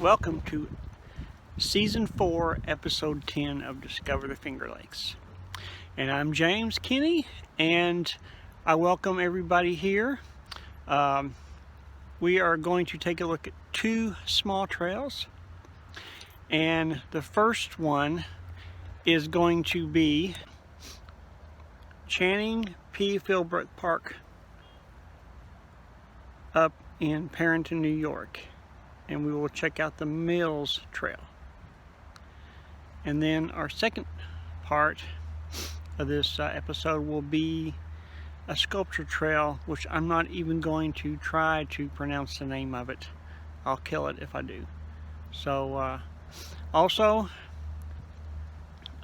welcome to Season 4, Episode 10 of Discover the Finger Lakes. And I'm James Kinney, and I welcome everybody here. We are going to take a look at two small trails. And the first one is going to be Channing P. Philbrick Park up in Parenton, New York. And we will check out the Mills Trail. And then our second part of this episode will be a sculpture trail, which I'm not even going to try to pronounce the name of it. I'll kill it if I do. So also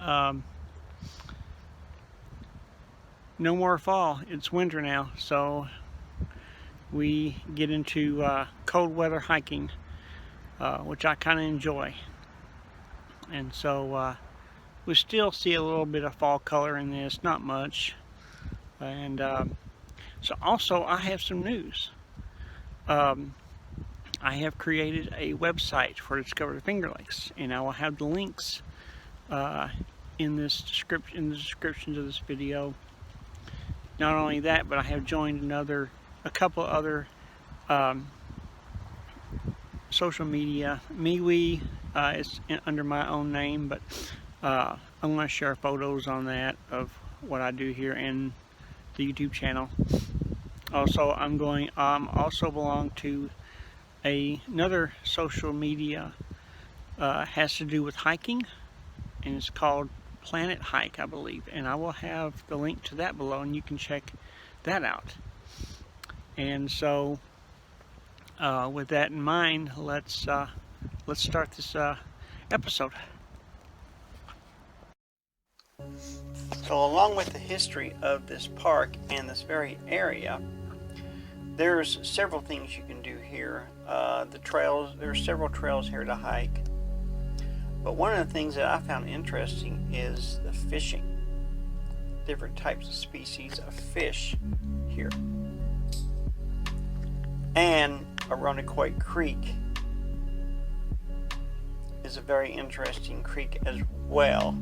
no more fall. It's winter now, so we get into cold weather hiking, which I kind of enjoy. And so we still see a little bit of fall color in this, not much. And so also I have some news. I have created a website for Discover the Finger Lakes, and I will have the links in the description of this video. Not only that, but I have joined a couple other social media. MeWe is under my own name, but I'm going to share photos on that of what I do here in the YouTube channel. Also, also belong to another social media has to do with hiking, and it's called Planet Hike, I believe, and I will have the link to that below, and you can check that out. And so with that in mind, let's start this episode. So along with the history of this park and this very area, there's several things you can do here. The trails, there's several trails here to hike. But one of the things that I found interesting is the fishing. Different types of species of fish here. And Aronequoit Creek is a very interesting creek as well.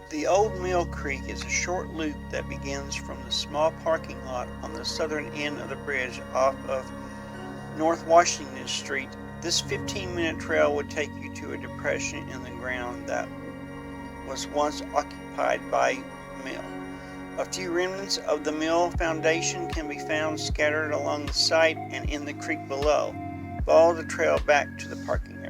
The Old Mill Creek is a short loop that begins from the small parking lot on the southern end of the bridge off of North Washington Street. This 15-minute trail would take you to a depression in the ground that was once occupied by mill. A few remnants of the mill foundation can be found scattered along the site and in the creek below. Follow the trail back to the parking area.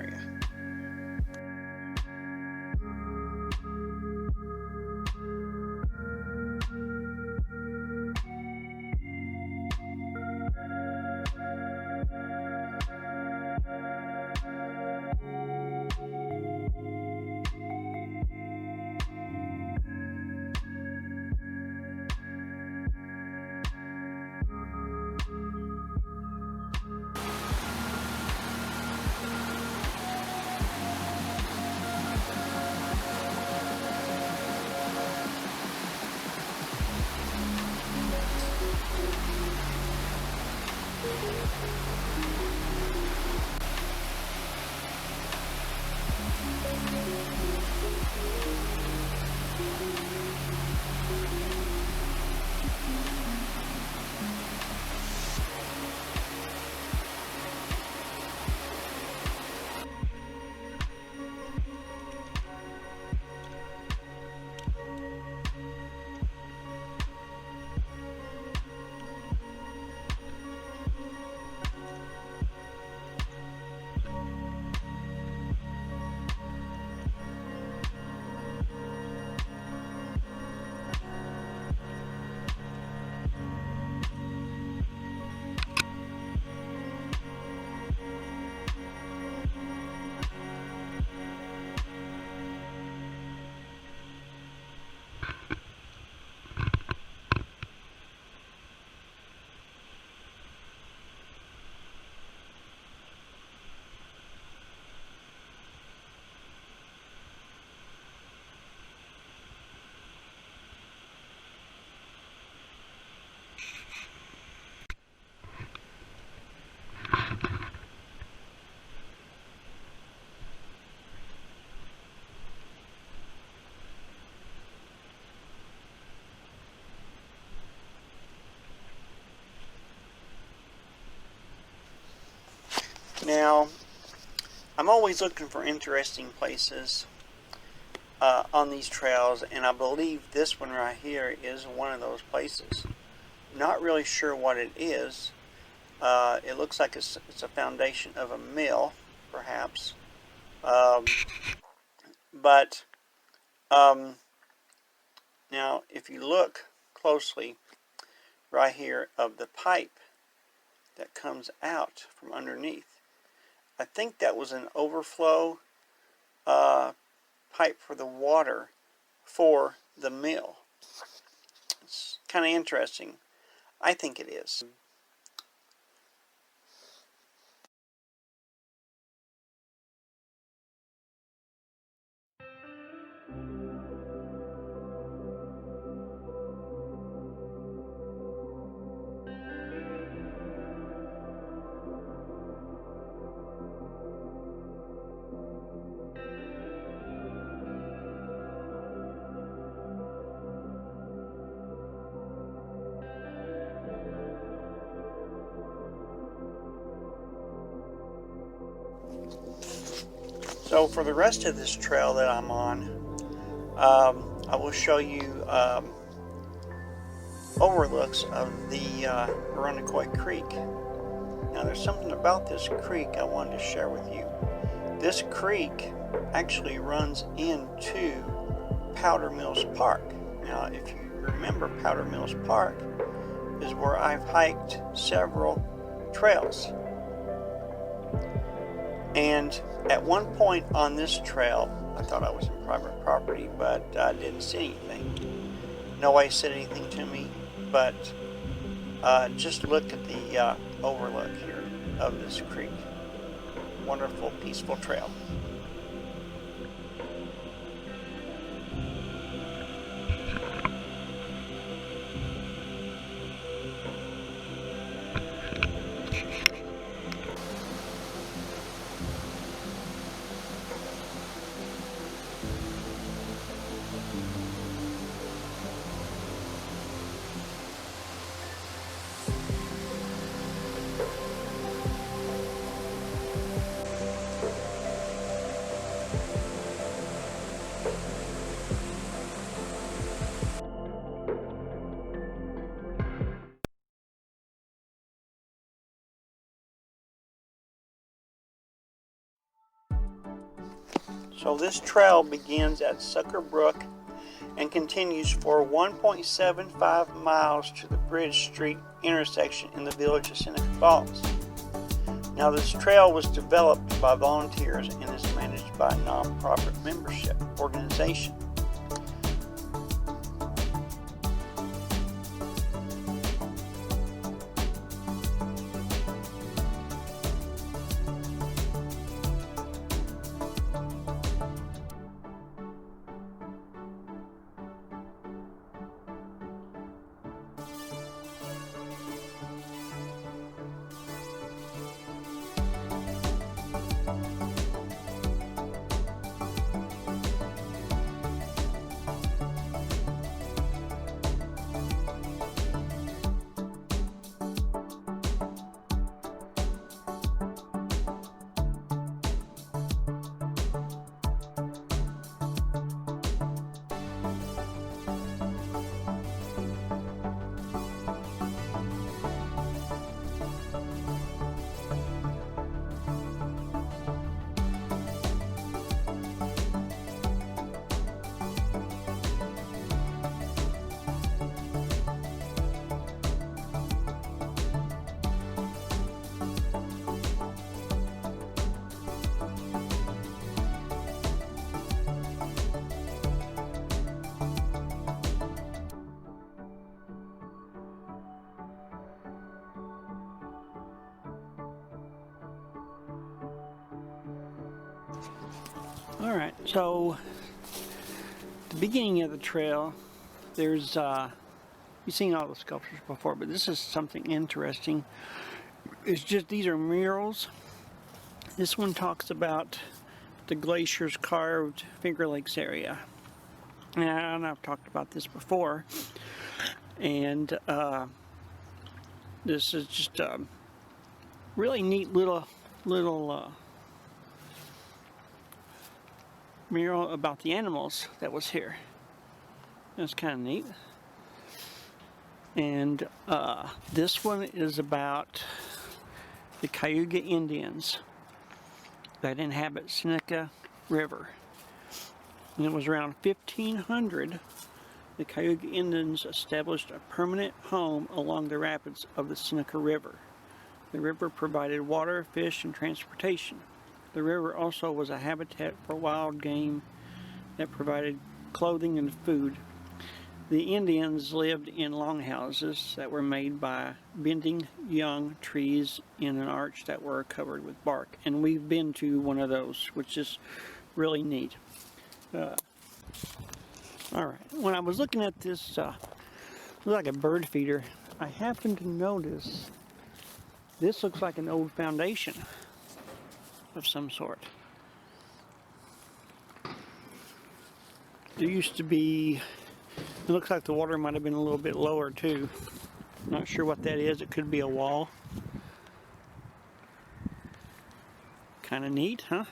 Now, I'm always looking for interesting places on these trails, and I believe this one right here is one of those places. Not really sure what it is. It looks like it's a foundation of a mill, perhaps. But now, if you look closely right here of the pipe that comes out from underneath, I think that was an overflow pipe for the water for the mill. It's kind of interesting. I think it is. So for the rest of this trail that I'm on, I will show you overlooks of the Arundecoy Creek. Now there's something about this creek I wanted to share with you. This creek actually runs into Powder Mills Park. Now if you remember, Powder Mills Park is where I've hiked several trails. And at one point on this trail, I thought I was in private property, but I didn't see anything. Nobody said anything to me, but just look at the overlook here of this creek. Wonderful, peaceful trail. So this trail begins at Sucker Brook and continues for 1.75 miles to the Bridge Street intersection in the village of Seneca Falls. Now this trail was developed by volunteers and is managed by a non-profit membership organization. Alright, so the beginning of the trail, there's, you've seen all the sculptures before, but this is something interesting. It's just, these are murals. This one talks about the glacier's carved Finger Lakes area. And I've talked about this before. And this is just a really neat little little mural about the animals that was here. That's kind of neat. And this one is about the Cayuga Indians that inhabit Seneca River. And it was around 1500 the Cayuga Indians established a permanent home along the rapids of the Seneca River. The river provided water, fish, and transportation. The river also was a habitat for wild game that provided clothing and food. The Indians lived in longhouses that were made by bending young trees in an arch that were covered with bark. And we've been to one of those, which is really neat. Alright, when I was looking at this, looked like a bird feeder, I happened to notice this looks like an old foundation of some sort. There used to be, it looks like the water might have been a little bit lower too. Not sure what that is. It could be a wall. Kind of neat, huh?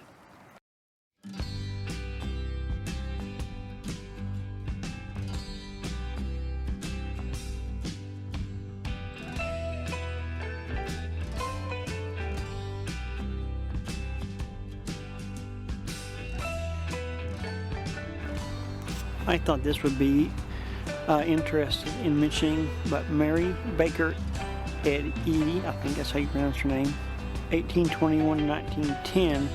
I thought this would be interested in mentioning, but Mary Baker Eddy, I think that's how you pronounce her name, 1821-1910,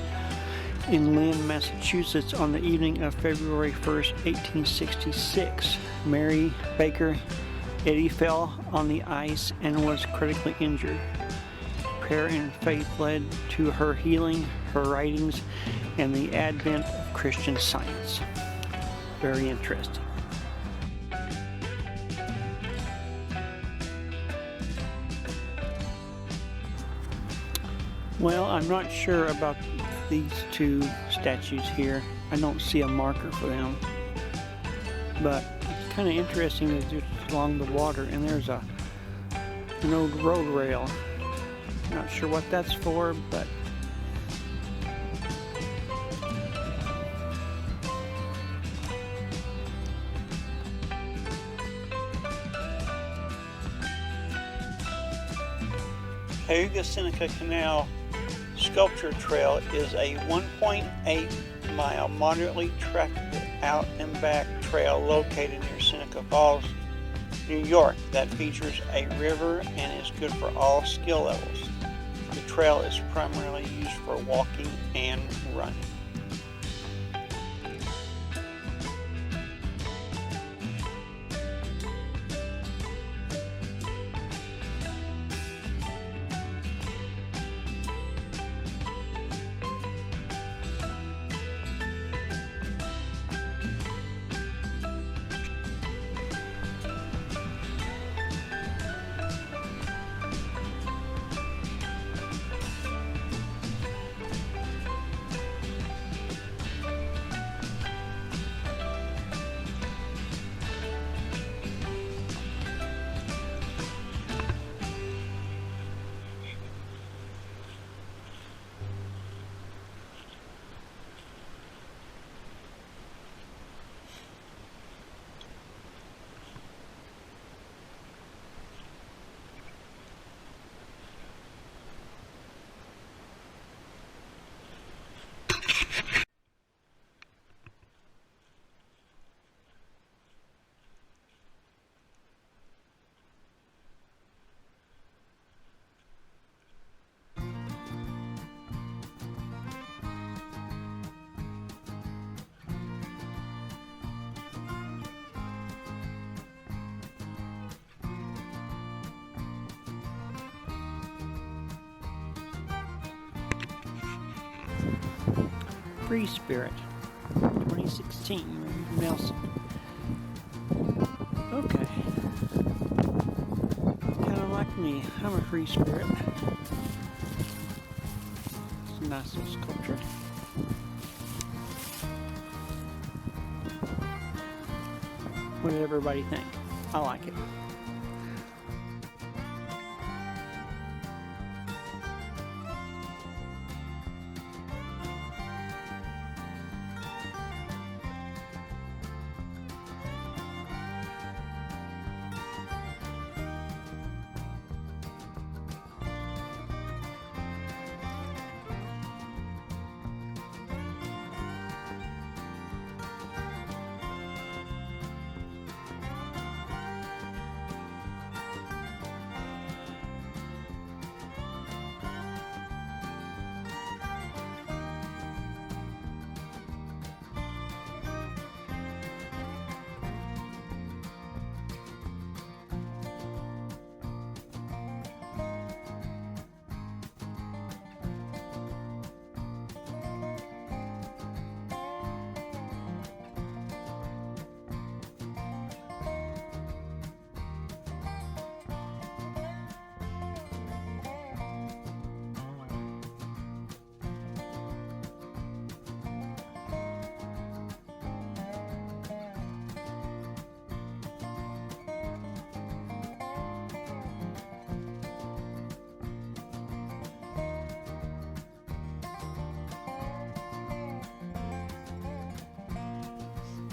in Lynn, Massachusetts, on the evening of February 1st, 1866. Mary Baker Eddy fell on the ice and was critically injured. Prayer and faith led to her healing, her writings, and the advent of Christian Science. Very interesting. Well, I'm not sure about these two statues here. I don't see a marker for them. But it's kind of interesting that they're just along the water, and there's an old road rail. Not sure what that's for, but Cayuga Seneca Canal Sculpture Trail is a 1.8 mile moderately tractable out and back trail located near Seneca Falls, New York, that features a river and is good for all skill levels. The trail is primarily used for walking and running. Free Spirit, 2016, Nelson. Okay. Kind of like me. I'm a free spirit. It's a nice little sculpture. What did everybody think? I like it.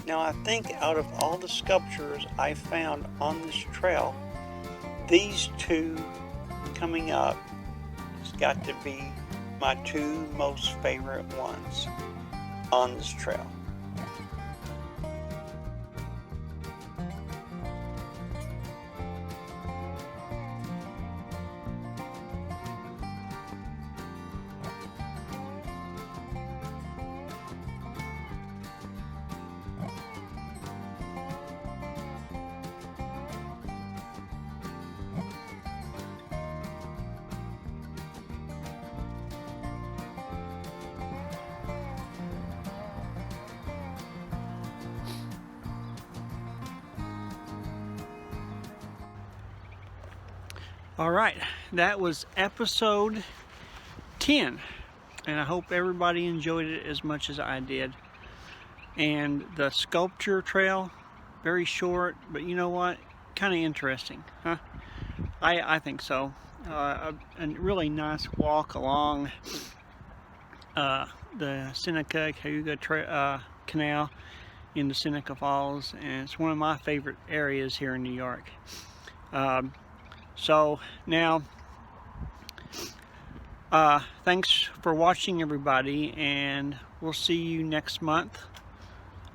Now I think out of all the sculptures I found on this trail, these two coming up has got to be my two most favorite ones on this trail. All right, that was episode 10, and I hope everybody enjoyed it as much as I did. And the sculpture trail, very short, but you know what? Kind of interesting, huh? I think so. A really nice walk along the Seneca-Cayuga Canal in the Seneca Falls, and it's one of my favorite areas here in New York. So now, thanks for watching, everybody, and we'll see you next month,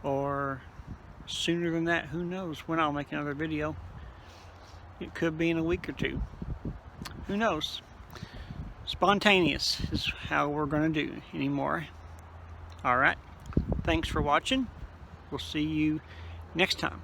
or sooner than that. Who knows when I'll make another video. It could be in a week or two. Who knows? Spontaneous is how we're going to do anymore. All right. Thanks for watching. We'll see you next time.